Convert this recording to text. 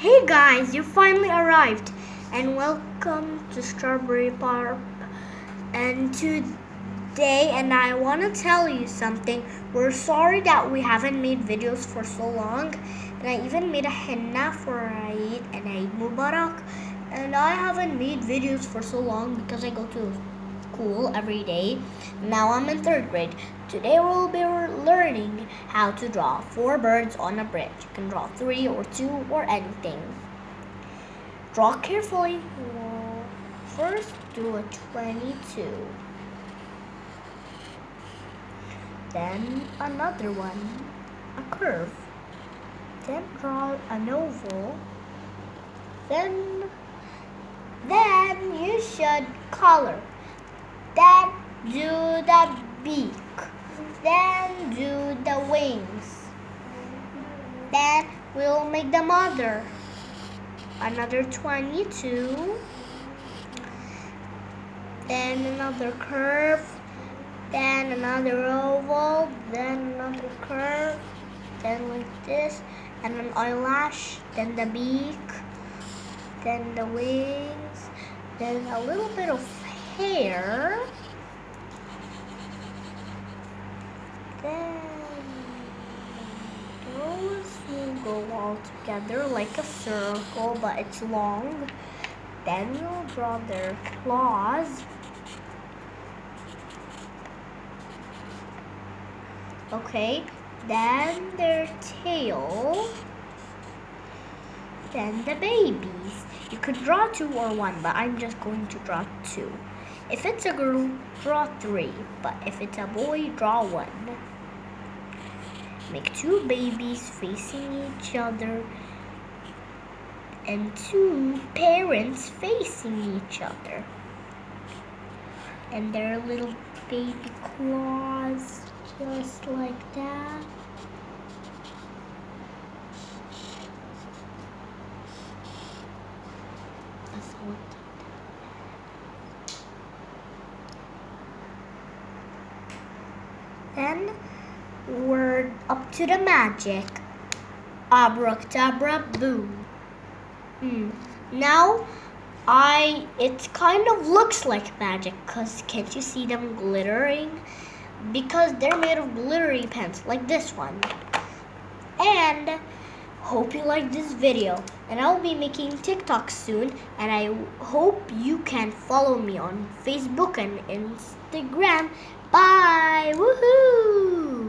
Hey guys, you finally arrived and welcome to Strawberry Park. And today, I want to tell you something. We're sorry that we haven't made videos for so long. And I even made a henna for Eid and Eid Mubarak. And I haven't made videos for so long because I go to school every day. Now I'm in 3rd grade. Today we'll be learning how to draw 4 birds on a bridge. You can draw 3 or 2 or anything. Draw carefully. First do a 22. Then another one, a curve. Then draw an oval. Then you should color. Then do the beak. Then do the wings. Then we'll make the mother. Another 22. Then another curve. Then another oval. Then another curve. Then like this. And an eyelash. Then the beak. Then the wings. Then a little bit of hair. Then those will go all together like a circle, but it's long. Then we'll draw their claws. Okay, then their tail. Then the babies. You could draw 2 or 1, but I'm just going to draw 2. If it's a girl, draw 3, but if it's a boy, draw 1. Make 2 babies facing each other and 2 parents facing each other. And their little baby claws, just like that. Then we're up to the magic. Abracadabra, boom. Now it kind of looks like magic because can't you see them glittering? Because they're made of glittery pens like this one. And hope you like this video. And I'll be making TikTok soon. And I hope you can follow me on Facebook and Instagram. Bye! Woohoo!